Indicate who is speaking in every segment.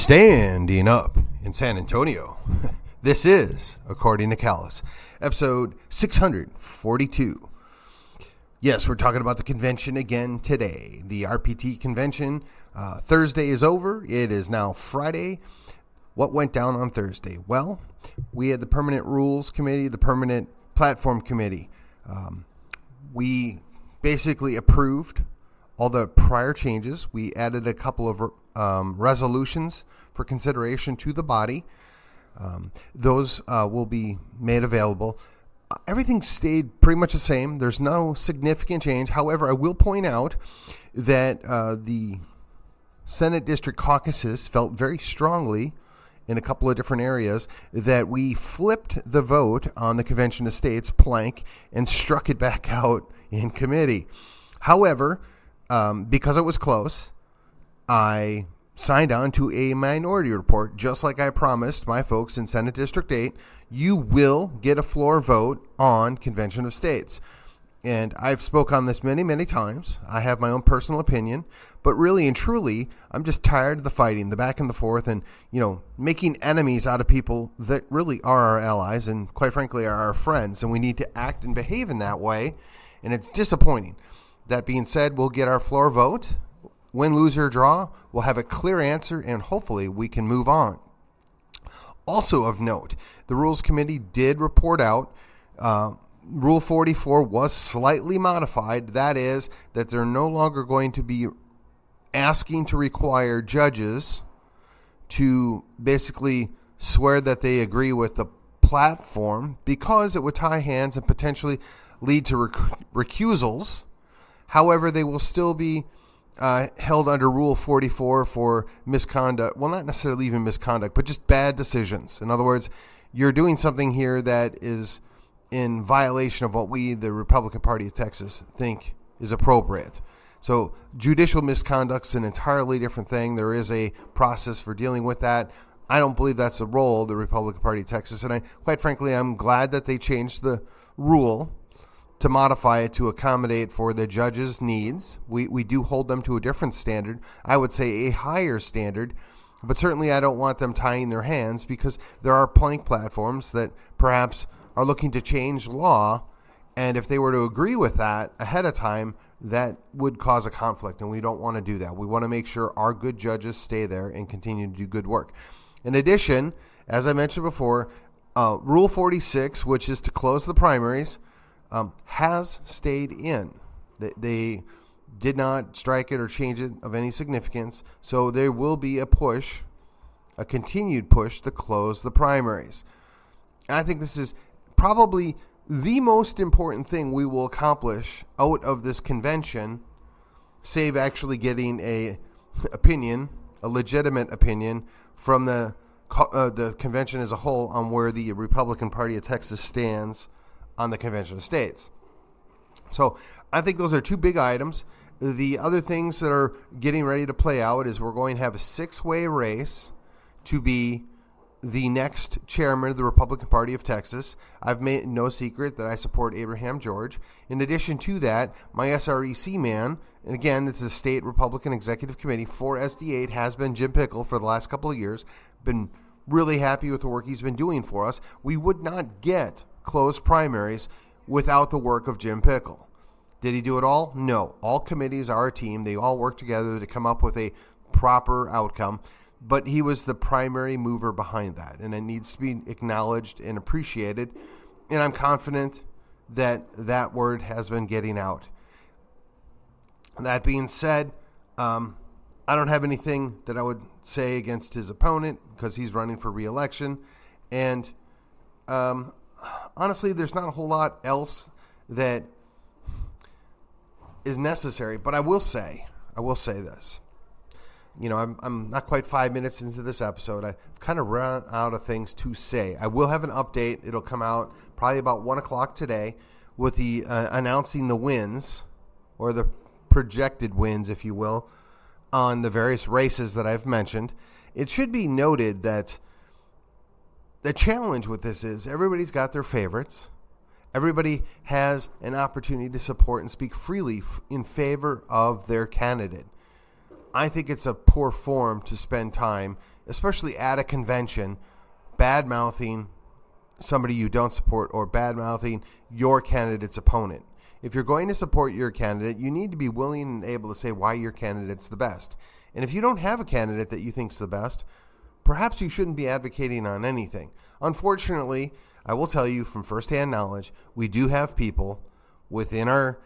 Speaker 1: Standing up in San Antonio. This is, according to Callus, episode 642. Yes, we're talking about the convention again today. The RPT Convention. Thursday is over. It is now Friday. What went down on Thursday? Well, we had the Permanent Rules Committee, the Permanent Platform Committee. We basically approved all the prior changes. We added a couple of resolutions for consideration to the body. Those will be made available. Everything stayed pretty much the same. There's no significant change. However, I will point out that the Senate District Caucuses felt very strongly in a couple of different areas that we flipped the vote on the Convention of States plank and struck it back out in committee. However, because it was close, I signed on to a minority report, just like I promised my folks in Senate District 8. You will get a floor vote on Convention of States. And I've spoke on this many, many times. I have my own personal opinion. But really and truly, I'm just tired of the fighting, the back and the forth, and, making enemies out of people that really are our allies and, quite frankly, are our friends. And we need to act and behave in that way. And it's disappointing. That being said, we'll get our floor vote. Win, lose, or draw, we'll have a clear answer, and hopefully we can move on. Also of note, the Rules Committee did report out Rule 44 was slightly modified. That is, that they're no longer going to be asking to require judges to basically swear that they agree with the platform, because it would tie hands and potentially lead to recusals. However, they will still be held under Rule 44 for misconduct. Well, not necessarily even misconduct, but just bad decisions. In other words, you're doing something here that is in violation of what we, the Republican Party of Texas, think is appropriate. So judicial misconduct is an entirely different thing. There is a process for dealing with that. I don't believe that's the role of the Republican Party of Texas. And quite frankly, I'm glad that they changed the rule to modify it to accommodate for the judges' needs. We do hold them to a different standard. I would say a higher standard, but certainly I don't want them tying their hands, because there are plank platforms that perhaps are looking to change law, and if they were to agree with that ahead of time, that would cause a conflict, and we don't want to do that. We want to make sure our good judges stay there and continue to do good work. In addition, as I mentioned before, Rule 46, which is to close the primaries, has stayed in. They did not strike it or change it of any significance. So there will be a push, a continued push to close the primaries. And I think this is probably the most important thing we will accomplish out of this convention, save actually getting a legitimate opinion from the convention as a whole on where the Republican Party of Texas stands on the Convention of States. So I think those are two big items. The other things that are getting ready to play out is we're going to have a 6-way race to be the next chairman of the Republican Party of Texas. I've made no secret that I support Abraham George. In addition to that, my SREC man, and again, it's the State Republican Executive Committee for SD8, has been Jim Pickle for the last couple of years. Been really happy with the work he's been doing for us. We would not get closed primaries without the work of Jim Pickle. Did he do it all? No. All committees are a team. They all work together to come up with a proper outcome. But he was the primary mover behind that, and it needs to be acknowledged and appreciated. And I'm confident that that word has been getting out. That being said, I don't have anything that I would say against his opponent, because he's running for re-election. And honestly, there's not a whole lot else that is necessary. But I will say this. I'm not quite 5 minutes into this episode. I've kind of run out of things to say. I will have an update. It'll come out probably about 1 o'clock today with the announcing the wins, or the projected wins, if you will, on the various races that I've mentioned. It should be noted that the challenge with this is everybody's got their favorites. Everybody has an opportunity to support and speak freely in favor of their candidate. I think it's a poor form to spend time especially at a convention, bad-mouthing somebody you don't support or bad-mouthing your candidate's opponent. If you're going to support your candidate, you need to be willing and able to say why your candidate's the best. And if you don't have a candidate that you think's the best, perhaps you shouldn't be advocating on anything. Unfortunately, I will tell you from firsthand knowledge, we do have people within our,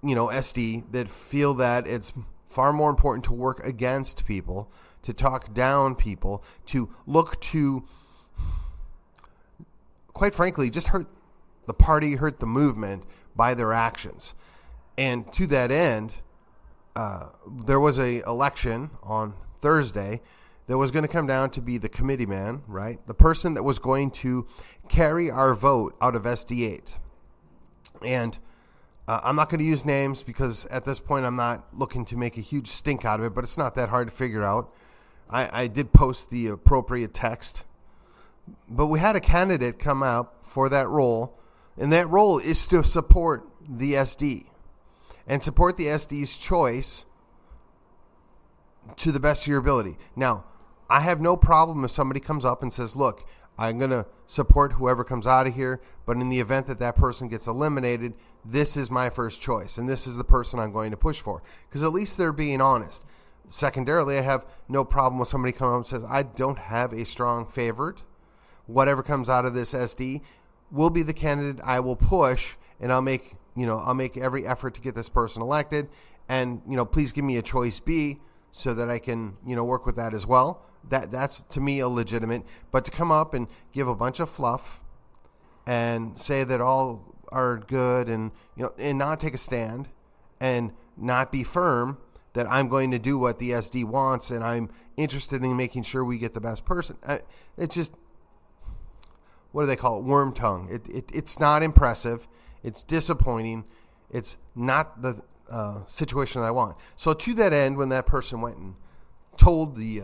Speaker 1: SD that feel that it's far more important to work against people, to talk down people, to look to, quite frankly, just hurt the party, hurt the movement by their actions. And to that end, there was an election on Thursday that was going to come down to be the committee man, right? The person that was going to carry our vote out of SD8. And I'm not going to use names because at this point I'm not looking to make a huge stink out of it, but it's not that hard to figure out. I did post the appropriate text. But we had a candidate come out for that role, and that role is to support the SD and support the SD's choice to the best of your ability. Now, I have no problem if somebody comes up and says, look, I'm going to support whoever comes out of here, but in the event that that person gets eliminated, this is my first choice, and this is the person I'm going to push for. Because at least they're being honest. Secondarily, I have no problem with somebody coming up and says, I don't have a strong favorite. Whatever comes out of this SD will be the candidate I will push, and I'll make every effort to get this person elected. And, please give me a choice B so that I can, work with that as well. That's to me illegitimate. But to come up and give a bunch of fluff and say that all are good and not take a stand and not be firm that I'm going to do what the SD wants and I'm interested in making sure we get the best person. It's just, what do they call it? Worm tongue. It's not impressive. It's disappointing. It's not the situation that I want. So to that end, when that person went and told the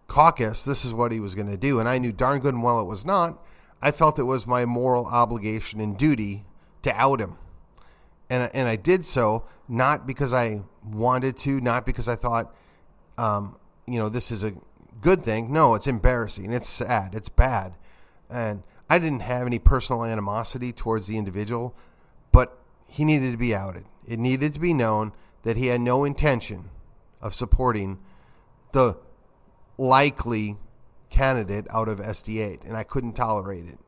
Speaker 1: caucus this is what he was going to do, and I knew darn good and well it was not, I felt it was my moral obligation and duty to out him. And I did so not because I wanted to, not because I thought, this is a good thing. No, it's embarrassing. It's sad. It's bad. And I didn't have any personal animosity towards the individual, but he needed to be outed. It needed to be known that he had no intention of supporting the likely candidate out of SD8, and I couldn't tolerate it.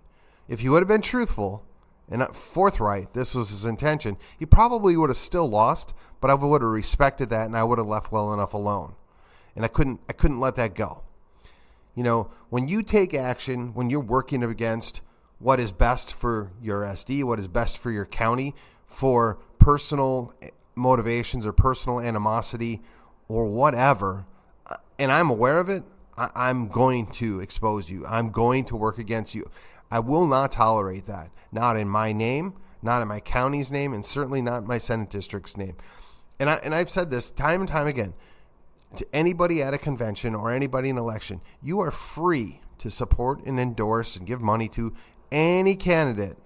Speaker 1: If he would have been truthful and forthright, this was his intention, he probably would have still lost, but I would have respected that, and I would have left well enough alone. And I couldn't let that go. When you take action, when you're working against what is best for your SD, what is best for your county, for personal motivations or personal animosity or whatever, and I'm aware of it, I'm going to expose you. I'm going to work against you. I will not tolerate that. Not in my name, not in my county's name, and certainly not in my Senate district's name. And I've said this time and time again. To anybody at a convention or anybody in an election, you are free to support and endorse and give money to any candidate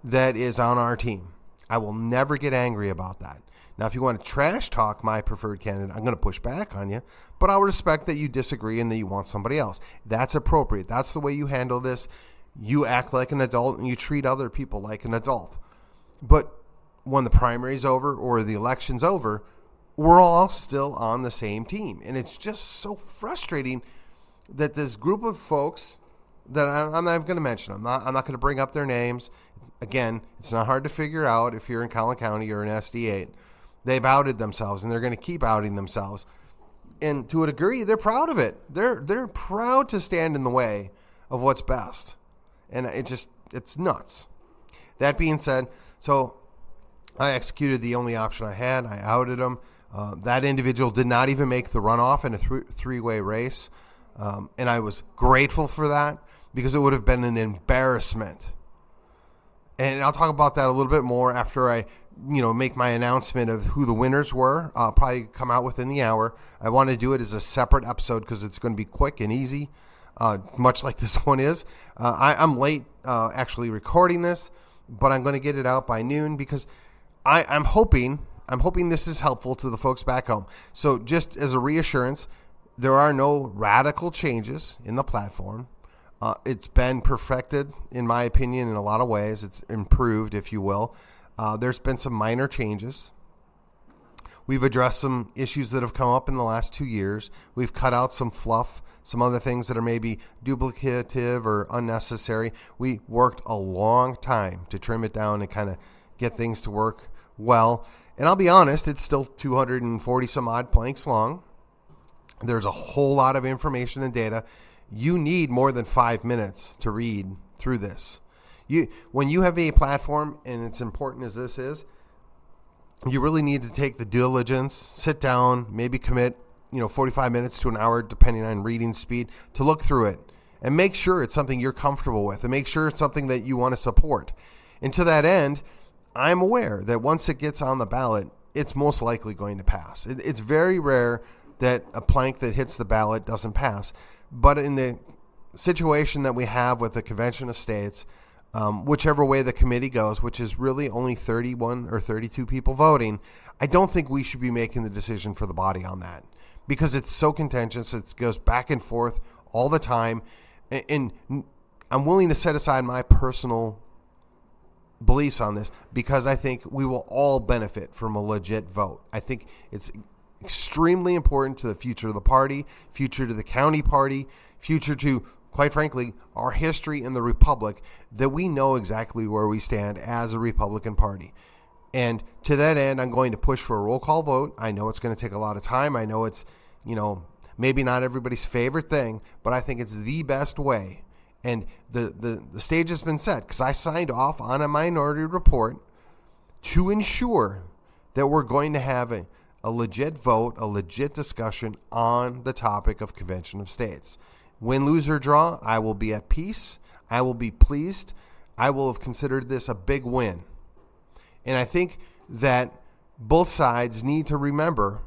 Speaker 1: that is on our team. I will never get angry about that. Now, if you want to trash talk my preferred candidate, I'm going to push back on you, but I'll respect that you disagree and that you want somebody else. That's appropriate. That's the way you handle this. You act like an adult and you treat other people like an adult. But when the primary's over or the election's over, we're all still on the same team. And it's just so frustrating that this group of folks that I'm not going to mention, I'm not going to bring up their names. Again, it's not hard to figure out if you're in Collin County or in SD8. They've outed themselves, and they're going to keep outing themselves. And to a degree, they're proud of it. They're proud to stand in the way of what's best. And it's nuts. That being said, so I executed the only option I had. I outed them. That individual did not even make the runoff in a three-way race. And I was grateful for that because it would have been an embarrassment. And I'll talk about that a little bit more after I make my announcement of who the winners were. I'll probably come out within the hour. I want to do it as a separate episode because it's going to be quick and easy, much like this one is. I'm late actually recording this, but I'm going to get it out by noon because I'm hoping this is helpful to the folks back home. So just as a reassurance, there are no radical changes in the platform. It's been perfected, in my opinion, in a lot of ways. It's improved, if you will. There's been some minor changes. We've addressed some issues that have come up in the last 2 years. We've cut out some fluff, some other things that are maybe duplicative or unnecessary. We worked a long time to trim it down and kind of get things to work well. And I'll be honest, it's still 240 some odd planks long. There's a whole lot of information and data. You need more than 5 minutes to read through this. When you have a platform, and it's important as this is, you really need to take the diligence, sit down, maybe commit 45 minutes to an hour, depending on reading speed, to look through it and make sure it's something you're comfortable with and make sure it's something that you want to support. And to that end, I'm aware that once it gets on the ballot, it's most likely going to pass. It's very rare that a plank that hits the ballot doesn't pass. But in the situation that we have with the Convention of States, whichever way the committee goes, which is really only 31 or 32 people voting, I don't think we should be making the decision for the body on that because it's so contentious. It goes back and forth all the time. And I'm willing to set aside my personal beliefs on this because I think we will all benefit from a legit vote. I think it's extremely important to the future of the party, future to the county party, future to, quite frankly, our history in the Republic, that we know exactly where we stand as a Republican Party. And to that end, I'm going to push for a roll call vote. I know it's going to take a lot of time. I know it's, maybe not everybody's favorite thing, but I think it's the best way. And the stage has been set because I signed off on a minority report to ensure that we're going to have a legit vote, a legit discussion on the topic of Convention of States. Win, lose, or draw, I will be at peace. I will be pleased. I will have considered this a big win. And I think that both sides need to remember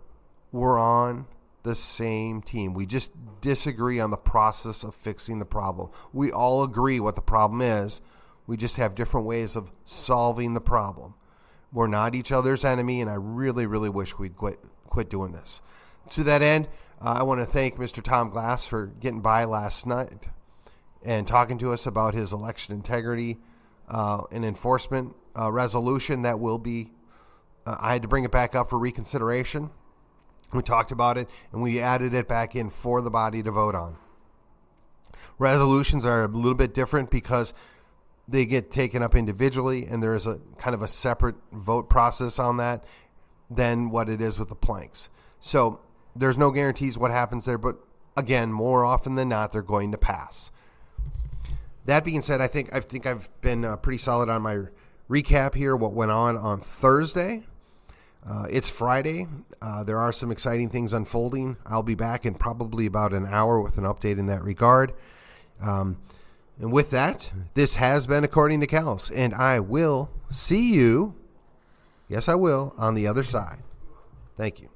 Speaker 1: we're on the same team. We just disagree on the process of fixing the problem. We all agree what the problem is. We just have different ways of solving the problem. We're not each other's enemy, and I really, really wish we'd quit doing this. To that end, I want to thank Mr. Tom Glass for getting by last night and talking to us about his election integrity and enforcement resolution that will be, I had to bring it back up for reconsideration. We talked about it, and we added it back in for the body to vote on. Resolutions are a little bit different because they get taken up individually, and there is a kind of a separate vote process on that than what it is with the planks. So there's no guarantees what happens there, but again, more often than not, they're going to pass. That being said, I think I've been pretty solid on my recap here, what went on Thursday. It's Friday. There are some exciting things unfolding. I'll be back in probably about an hour with an update in that regard. And with that, this has been According to Callus, and I will see you, yes I will, on the other side. Thank you.